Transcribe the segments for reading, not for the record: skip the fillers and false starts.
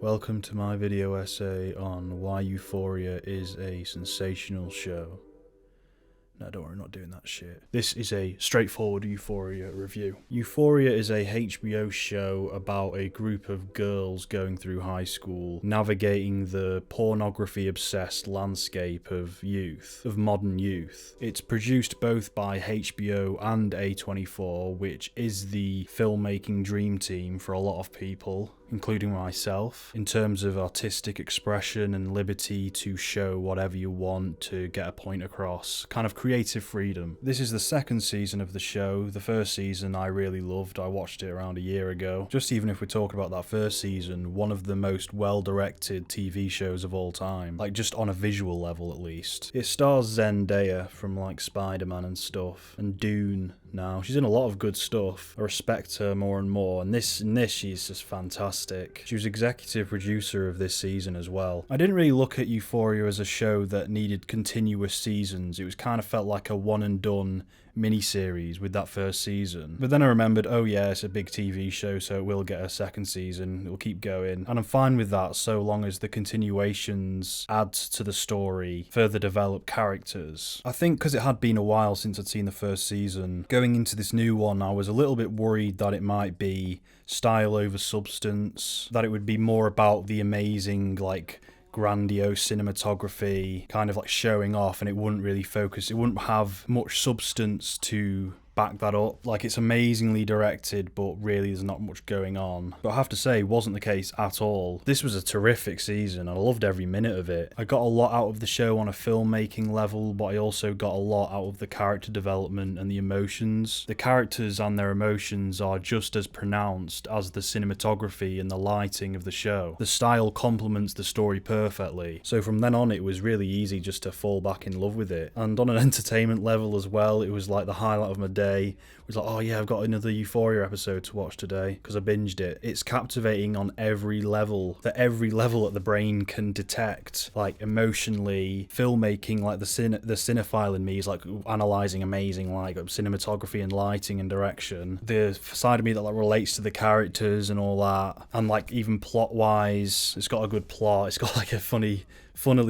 Welcome to my video essay on why Euphoria is a sensational show. No, don't worry, I'm not doing that shit. This is a straightforward Euphoria review. Euphoria is a HBO show about a group of girls going through high school, navigating the pornography-obsessed landscape of youth, of modern youth. It's produced both by HBO and A24, which is the filmmaking dream team for a lot of people, including myself, in terms of artistic expression and liberty to show whatever you want to get a point across, kind of creative freedom. This is the second season of the show. The first season I really loved. I watched it around a year ago. Just even if we're talking about that first season, one of the most well-directed TV shows of all time, like just on a visual level at least. It stars Zendaya from like Spider-Man and stuff, and Dune now. She's in a lot of good stuff. I respect her more and more, and this she's just fantastic. She was executive producer of this season as well. I didn't really look at Euphoria as a show that needed continuous seasons. It was kind of felt like a one and done miniseries with that first season. But then I remembered, oh yeah, it's a big TV show, so it will get a second season. It will keep going. And I'm fine with that so long as the continuations add to the story, further develop characters. I think because it had been a while since I'd seen the first season, going into this new one, I was a little bit worried that it might be style over substance, that it would be more about the amazing, like, grandiose cinematography, kind of like showing off, and it wouldn't really focus, it wouldn't have much substance to back that up. Like, it's amazingly directed, but really there's not much going on. But I have to say, it wasn't the case at all. This was a terrific season, and I loved every minute of it. I got a lot out of the show on a filmmaking level, but I also got a lot out of the character development and the emotions. The characters and their emotions are just as pronounced as the cinematography and the lighting of the show. The style complements the story perfectly. So from then on, it was really easy just to fall back in love with it. And on an entertainment level as well, it was like the highlight of my day. It was like, oh yeah, I've got another Euphoria episode to watch today because I binged it. It's captivating on every level that the brain can detect, like emotionally, filmmaking, like the cinephile in me is like analysing amazing like cinematography and lighting and direction. The side of me that like relates to the characters and all that, and like even plot wise, it's got a good plot. It's got like a funnily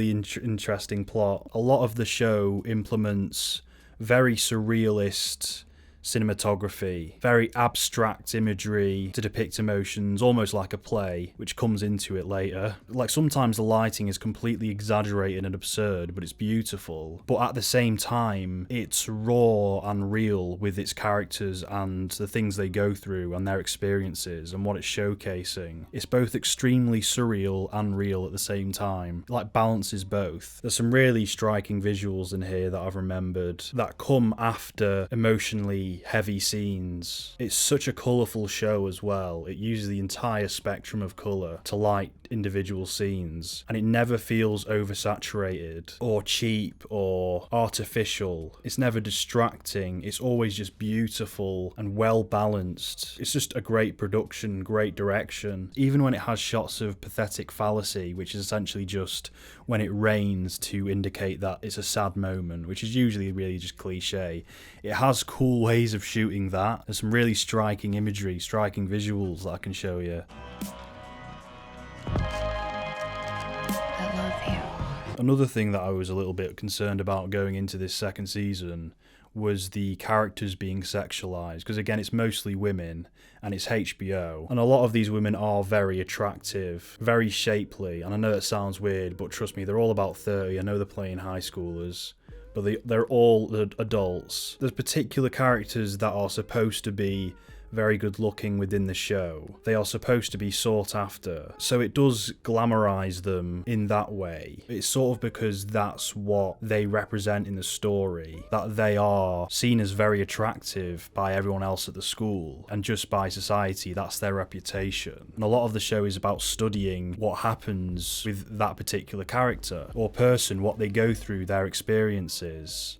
interesting plot. A lot of the show implements very surrealist cinematography, very abstract imagery to depict emotions, almost like a play, which comes into it later. Like, sometimes the lighting is completely exaggerated and absurd, but it's beautiful. But at the same time, it's raw and real with its characters and the things they go through and their experiences and what it's showcasing. It's both extremely surreal and real at the same time. It, like, balances both. There's some really striking visuals in here that I've remembered that come after emotionally heavy scenes. It's such a colourful show as well. It uses the entire spectrum of colour to light individual scenes, and it never feels oversaturated or cheap or artificial. It's never distracting. It's always just beautiful and well balanced. It's just a great production, great direction. Even when it has shots of pathetic fallacy, which is essentially just when it rains to indicate that it's a sad moment, which is usually really just cliche, it has cool ways of shooting that. There's some really striking imagery, striking visuals that I can show you. I love you. Another thing that I was a little bit concerned about going into this second season was the characters being sexualized, because again, it's mostly women and it's HBO, and a lot of these women are very attractive, very shapely, and I know that sounds weird, but trust me, they're all about 30. I know they're playing high schoolers, but they're all adults. There's particular characters that are supposed to be very good looking within the show. They are supposed to be sought after, so it does glamorize them in that way. It's sort of because that's what they represent in the story, that they are seen as very attractive by everyone else at the school, and just by society, that's their reputation. And a lot of the show is about studying what happens with that particular character or person, what they go through, their experiences.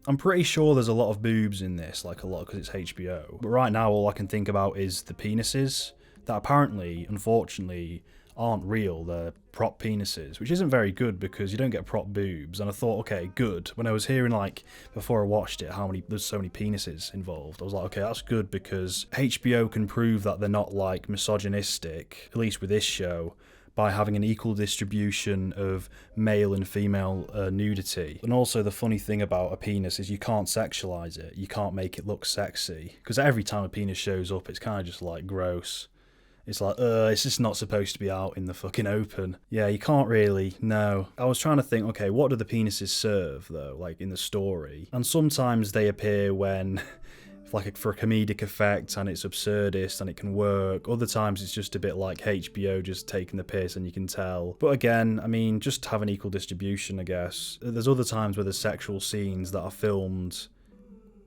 I'm pretty sure there's a lot of boobs in this, like a lot because it's HBO. But right now all I can think about is the penises that apparently, unfortunately, aren't real. They're prop penises, which isn't very good because you don't get prop boobs. And I thought, okay, good. When I was hearing, like, before I watched it, there's so many penises involved, I was like, okay, that's good because HBO can prove that they're not, like, misogynistic, at least with this show, by having an equal distribution of male and female nudity. And also the funny thing about a penis is you can't sexualize it. You can't make it look sexy. Because every time a penis shows up, it's kind of just like gross. It's like, it's just not supposed to be out in the fucking open. Yeah, you can't really, no. I was trying to think, okay, what do the penises serve, though, like, in the story? And sometimes they appear when, like, for a comedic effect, and it's absurdist, and it can work. Other times it's just a bit like HBO just taking the piss, and you can tell. But again, I mean, just have an equal distribution, I guess. There's other times where there's sexual scenes that are filmed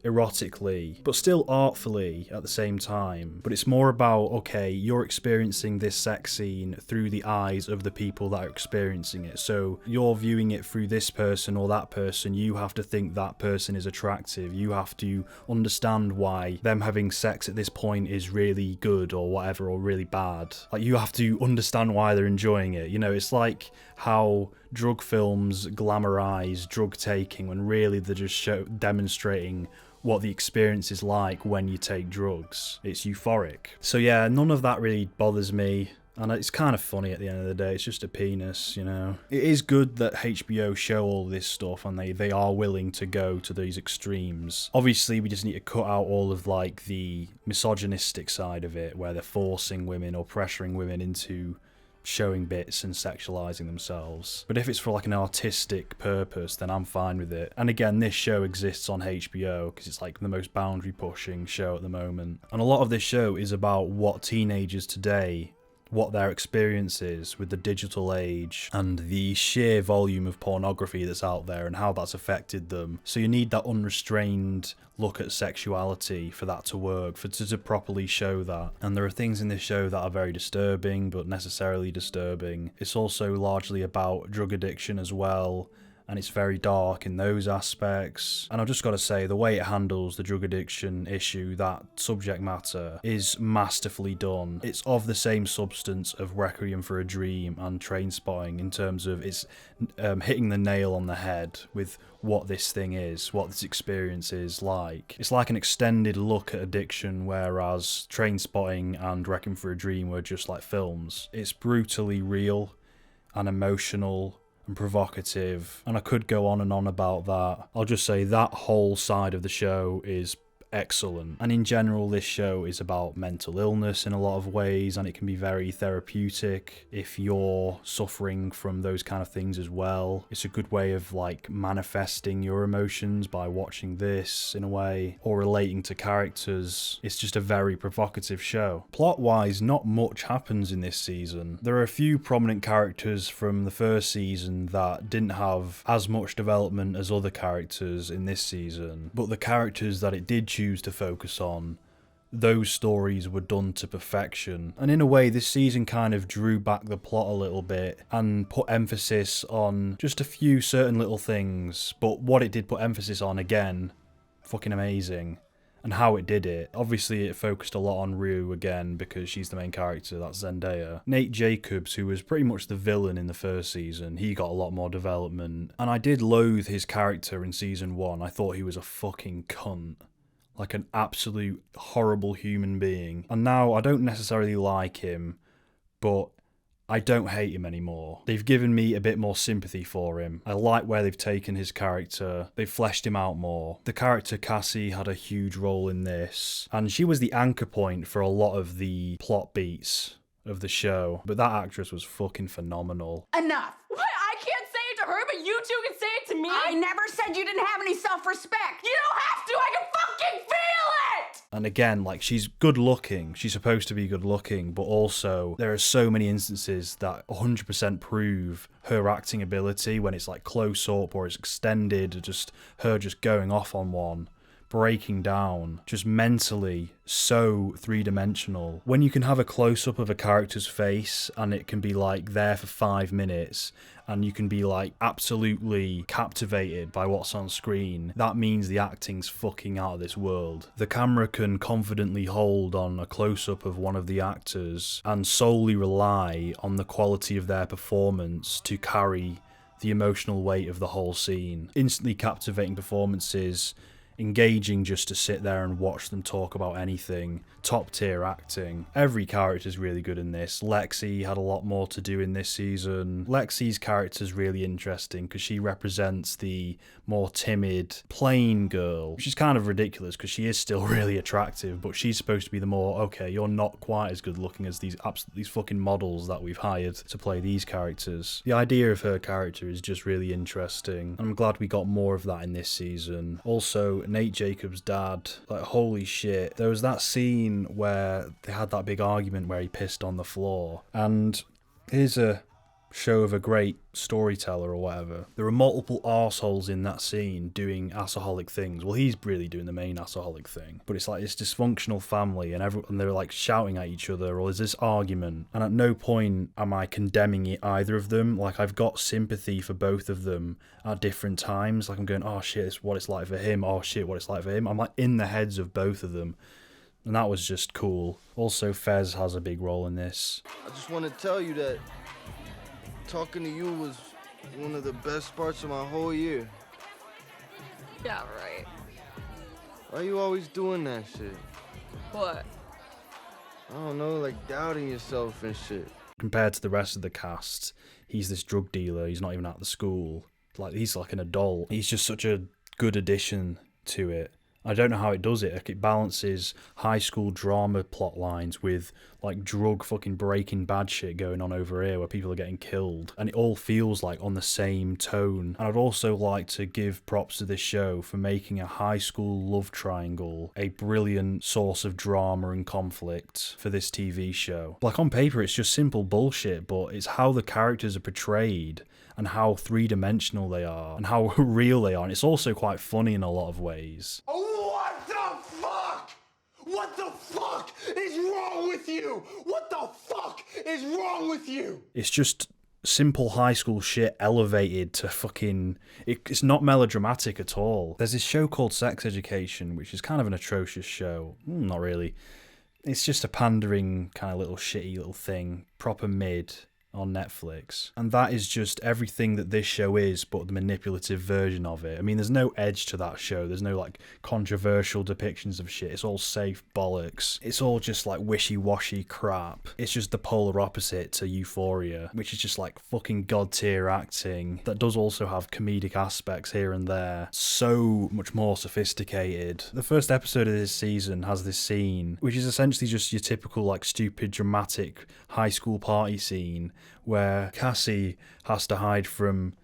erotically, but still artfully at the same time. But it's more about, okay, you're experiencing this sex scene through the eyes of the people that are experiencing it. So you're viewing it through this person or that person. You have to think that person is attractive. You have to understand why them having sex at this point is really good or whatever, or really bad. Like, you have to understand why they're enjoying it. You know, it's like how drug films glamorize drug taking when really they're just demonstrating what the experience is like when you take drugs. It's euphoric. So yeah, none of that really bothers me. And it's kind of funny at the end of the day. It's just a penis, you know. It is good that HBO show all this stuff and they are willing to go to these extremes. Obviously, we just need to cut out all of, like, the misogynistic side of it, where they're forcing women or pressuring women into showing bits and sexualizing themselves. But if it's for, like, an artistic purpose, then I'm fine with it. And again, this show exists on HBO because it's, like, the most boundary pushing show at the moment. And a lot of this show is about what teenagers today, what their experience is with the digital age and the sheer volume of pornography that's out there and how that's affected them. So you need that unrestrained look at sexuality for that to work, to properly show that. And there are things in this show that are very disturbing, but necessarily disturbing. It's also largely about drug addiction as well, and it's very dark in those aspects. And I've just got to say, the way it handles the drug addiction issue, that subject matter, is masterfully done. It's of the same substance of Requiem for a Dream and Trainspotting in terms of it's hitting the nail on the head with what this thing is, what this experience is like. It's like an extended look at addiction, whereas Trainspotting and Requiem for a Dream were just like films. It's brutally real and emotional and provocative, and I could go on and on about that. I'll just say that whole side of the show is excellent. And in general, this show is about mental illness in a lot of ways, and it can be very therapeutic if you're suffering from those kind of things as well. It's a good way of, like, manifesting your emotions by watching this in a way, or relating to characters. It's just a very provocative show. Plot-wise, not much happens in this season. There are a few prominent characters from the first season that didn't have as much development as other characters in this season, but the characters that it did choose to focus on, those stories were done to perfection. And in a way, this season kind of drew back the plot a little bit and put emphasis on just a few certain little things, but what it did put emphasis on, again, fucking amazing. And how it did it. Obviously, it focused a lot on Rue again because she's the main character, that's Zendaya. Nate Jacobs, who was pretty much the villain in the first season, he got a lot more development. And I did loathe his character in season 1. I thought he was a fucking cunt. Like an absolute horrible human being. And now I don't necessarily like him, but I don't hate him anymore. They've given me a bit more sympathy for him. I like where they've taken his character. They've fleshed him out more. The character Cassie had a huge role in this, and she was the anchor point for a lot of the plot beats of the show. But that actress was fucking phenomenal. Enough. What? I can't say it to her, but you two can say it to me? I never said you didn't have any self-respect. You don't have to. I can fucking feel it! And again, like, she's good looking. She's supposed to be good looking, but also there are so many instances that 100% prove her acting ability when it's like close up or it's extended, or just her just going off on one, breaking down, just mentally so three-dimensional. When you can have a close-up of a character's face and it can be like there for 5 minutes and you can be like absolutely captivated by what's on screen, that means the acting's fucking out of this world. The camera can confidently hold on a close-up of one of the actors and solely rely on the quality of their performance to carry the emotional weight of the whole scene. Instantly captivating performances engaging just to sit there and watch them talk about anything. Top tier acting. Every character's really good in this. Lexi had a lot more to do in this season. Lexi's character's really interesting because she represents the more timid, plain girl, which is kind of ridiculous because she is still really attractive, but she's supposed to be the more, okay, you're not quite as good looking as these fucking models that we've hired to play these characters. The idea of her character is just really interesting, and I'm glad we got more of that in this season. Also, Nate Jacobs' dad, like, holy shit, there was that scene where they had that big argument where he pissed on the floor, and here's a show of a great storyteller or whatever. There are multiple arseholes in that scene doing assaholic things. Well, he's really doing the main assaholic thing, but it's like this dysfunctional family, and they're like shouting at each other, or there's this argument, and at no point am I condemning either of them. Like, I've got sympathy for both of them at different times. Like, I'm going, oh shit, it's what it's like for him, oh shit, what it's like for him. I'm like in the heads of both of them, and that was just cool. Also, Fez has a big role in this. I just want to tell you that talking to you was one of the best parts of my whole year. Yeah, right. Why you always doing that shit? What? I don't know, like doubting yourself and shit. Compared to the rest of the cast, he's this drug dealer, he's not even at the school. Like, he's like an adult. He's just such a good addition to it. I don't know how it does it. Like, it balances high school drama plot lines with like drug fucking Breaking Bad shit going on over here where people are getting killed, and it all feels like on the same tone. And I'd also like to give props to this show for making a high school love triangle a brilliant source of drama and conflict for this TV show. Like, on paper it's just simple bullshit, but it's how the characters are portrayed and how three-dimensional they are and how real they are, and it's also quite funny in a lot of ways. What the fuck? What the fuck is wrong with you? What the fuck is wrong with you? It's just simple high school shit elevated to fucking... It's not melodramatic at all. There's this show called Sex Education, which is kind of an atrocious show. Not really. It's just a pandering kind of little shitty little thing. Proper mid on Netflix, and that is just everything that this show is, but the manipulative version of it. I mean, there's no edge to that show. There's no like controversial depictions of shit. It's all safe bollocks. It's all just like wishy-washy crap. It's just the polar opposite to Euphoria, which is just like fucking god tier acting that does also have comedic aspects here and there. So much more sophisticated. The first episode of this season has this scene, which is essentially just your typical like stupid dramatic high school party scene, where Cassie has to hide from...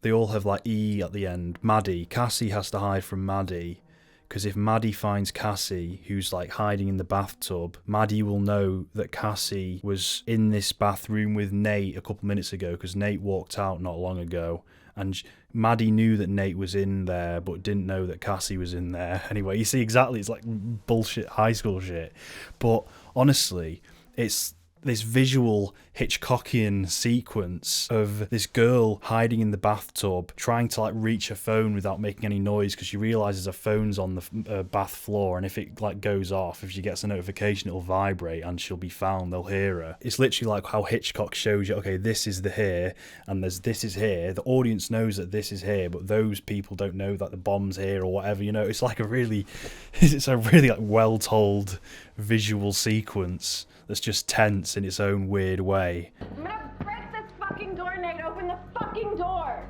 They all have like E at the end. Maddie. Cassie has to hide from Maddie, because if Maddie finds Cassie, who's like hiding in the bathtub, Maddie will know that Cassie was in this bathroom with Nate a couple minutes ago, because Nate walked out not long ago, and Maddie knew that Nate was in there, but didn't know that Cassie was in there. Anyway, you see exactly, it's like bullshit high school shit. But honestly, it's this visual Hitchcockian sequence of this girl hiding in the bathtub, trying to like reach her phone without making any noise, because she realizes her phone's on the bath floor, and if it like goes off, if she gets a notification, it'll vibrate and she'll be found, they'll hear her. It's literally like how Hitchcock shows you, okay, this is the here, and this is here. The audience knows that this is here, but those people don't know that the bomb's here or whatever, you know. It's like it's a really like well told visual sequence that's just tense in its own weird way. I'm gonna break this fucking door, Nate. Open the fucking door.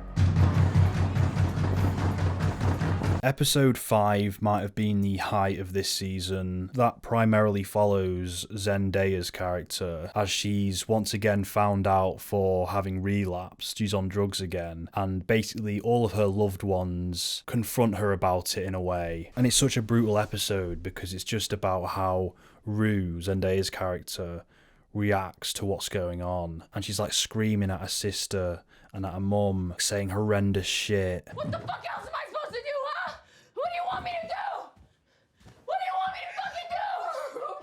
Episode 5 might have been the height of this season. That primarily follows Zendaya's character, as she's once again found out for having relapsed. She's on drugs again, and basically all of her loved ones confront her about it in a way. And it's such a brutal episode because it's just about how Rue, Zendaya's character, reacts to what's going on, and she's like screaming at her sister and at her mum, saying horrendous shit. What the fuck else am I supposed to do, huh? What do you want me to do? What do you want me to fucking do?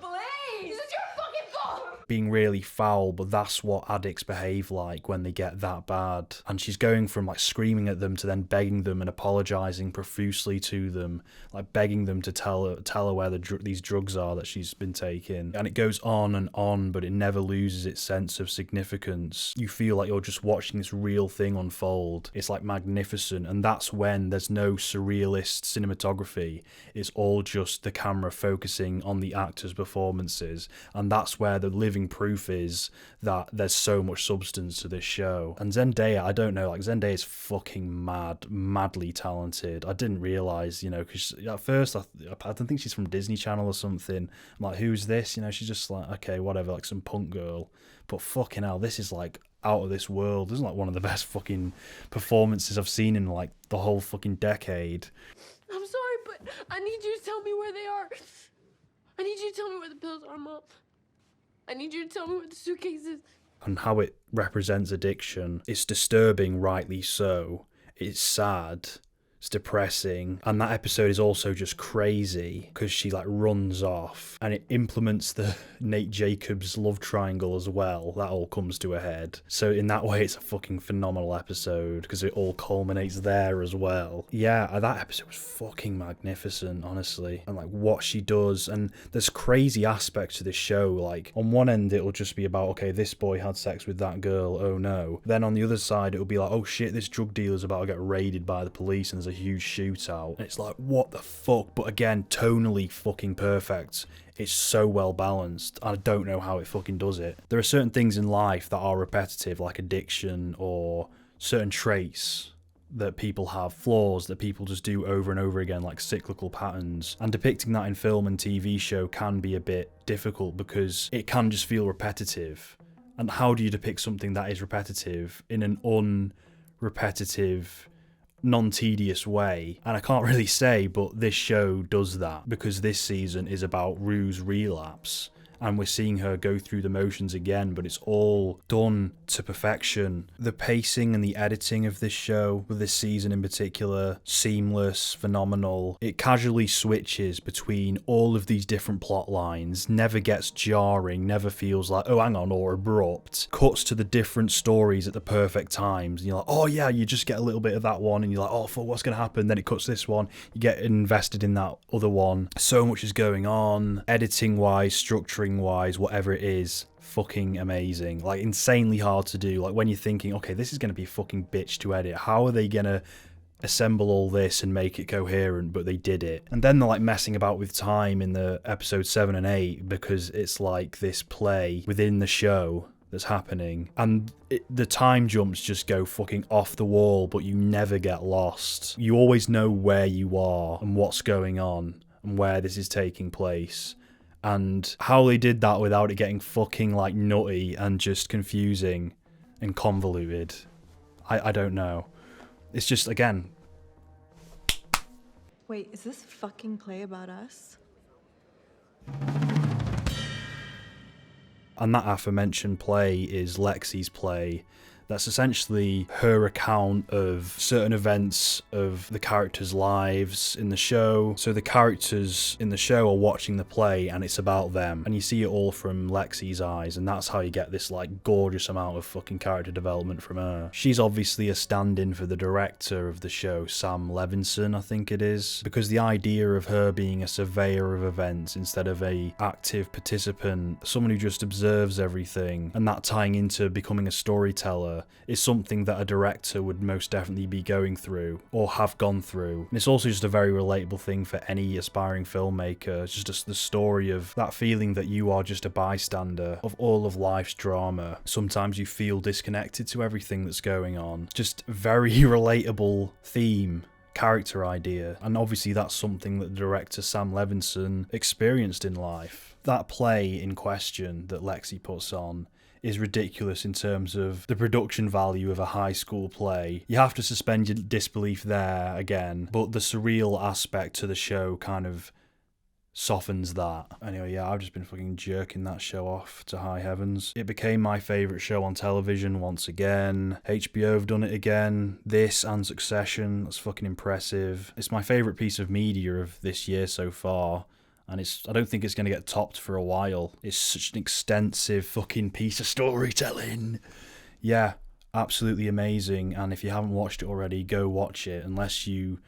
Please! This is your fucking fault! being really foul, but that's what addicts behave like when they get that bad. And she's going from like screaming at them to then begging them and apologizing profusely to them, like begging them to tell her where these drugs are that she's been taking. And it goes on, but it never loses its sense of significance. You feel like you're just watching this real thing unfold. It's like magnificent, and that's when there's no surrealist cinematography. It's all just the camera focusing on the actors' performances, and that's where the living proof is that there's so much substance to this show. And Zendaya, I don't know, like Zendaya is fucking madly talented. I didn't realise, you know, because at first I don't think she's from Disney Channel or something. I'm like, who's this? You know, she's just like, okay, whatever, like some punk girl. But fucking hell, this is like out of this world. This is like one of the best fucking performances I've seen in like the whole fucking decade. I'm sorry, but I need you to tell me where they are. I need you to tell me where the pills are, Mom. I need you to tell me where the suitcase is. And how it represents addiction. It's disturbing, rightly so. It's sad. It's depressing. And that episode is also just crazy because she like runs off, and it implements the Nate Jacobs love triangle as well. That all comes to a head. So in that way, it's a fucking phenomenal episode because it all culminates there as well. Yeah, that episode was fucking magnificent, honestly. And like what she does, and there's crazy aspects to this show. Like on one end, it'll just be about, okay, this boy had sex with that girl, oh no. Then on the other side, it'll be like, oh shit, this drug dealer's about to get raided by the police and there's a huge shootout. And it's like, what the fuck? But again, tonally fucking perfect. It's so well balanced. I don't know how it fucking does it. There are certain things in life that are repetitive, like addiction or certain traits that people have, flaws that people just do over and over again, like cyclical patterns. And depicting that in film and TV show can be a bit difficult because it can just feel repetitive. And how do you depict something that is repetitive in an unrepetitive, non-tedious way? And I can't really say, but this show does that because this season is about Rue's relapse, and we're seeing her go through the motions again, but it's all done to perfection. The pacing and the editing of this show, with this season in particular, seamless, phenomenal. It casually switches between all of these different plot lines, never gets jarring, never feels like, oh hang on, or abrupt. Cuts to the different stories at the perfect times, and you're like, oh yeah, you just get a little bit of that one, and you're like, oh fuck, what's gonna happen? Then it cuts this one, you get invested in that other one. So much is going on, editing wise, structuring wise, whatever it is, fucking amazing. Like insanely hard to do. Like when you're thinking, okay, this is going to be a fucking bitch to edit, how are they going to assemble all this and make it coherent? But they did it. And then they're like messing about with time in the episode 7 and 8 because it's like this play within the show that's happening, and the time jumps just go fucking off the wall, but you never get lost. You always know where you are and what's going on and where this is taking place. And how they did that without it getting fucking like nutty and just confusing and convoluted, I don't know. It's just, again... Wait, is this fucking play about us? And that aforementioned play is Lexi's play. That's essentially her account of certain events of the characters' lives in the show. So the characters in the show are watching the play and it's about them. And you see it all from Lexi's eyes, and that's how you get this like gorgeous amount of fucking character development from her. She's obviously a stand-in for the director of the show, Sam Levinson, I think it is. Because the idea of her being a surveyor of events instead of a active participant, someone who just observes everything, and that tying into becoming a storyteller, is something that a director would most definitely be going through or have gone through. And it's also just a very relatable thing for any aspiring filmmaker. It's just the story of that feeling that you are just a bystander of all of life's drama. Sometimes you feel disconnected to everything that's going on. Just very relatable theme, character idea, and obviously that's something that director Sam Levinson experienced in life. That play in question that Lexi puts on is ridiculous in terms of the production value of a high school play. You have to suspend your disbelief there again, but the surreal aspect to the show kind of softens that. Anyway, yeah, I've just been fucking jerking that show off to high heavens. It became my favourite show on television once again. HBO have done it again. This and Succession, that's fucking impressive. It's my favourite piece of media of this year so far. and I don't think it's going to get topped for a while. It's such an extensive fucking piece of storytelling. Yeah, absolutely amazing, and if you haven't watched it already, go watch it, unless you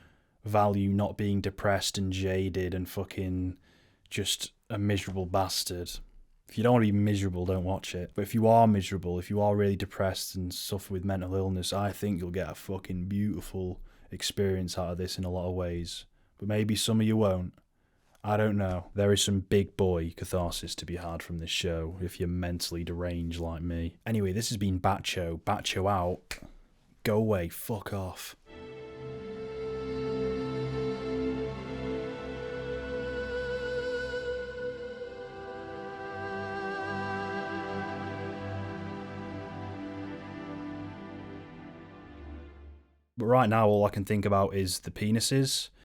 value not being depressed and jaded and fucking just a miserable bastard. If you don't want to be miserable, don't watch it. But if you are miserable, if you are really depressed and suffer with mental illness, I think you'll get a fucking beautiful experience out of this in a lot of ways. But maybe some of you won't. I don't know. There is some big boy catharsis to be had from this show if you're mentally deranged like me. Anyway, this has been Bacho. Bacho out. Go away. Fuck off. But right now, all I can think about is the penises.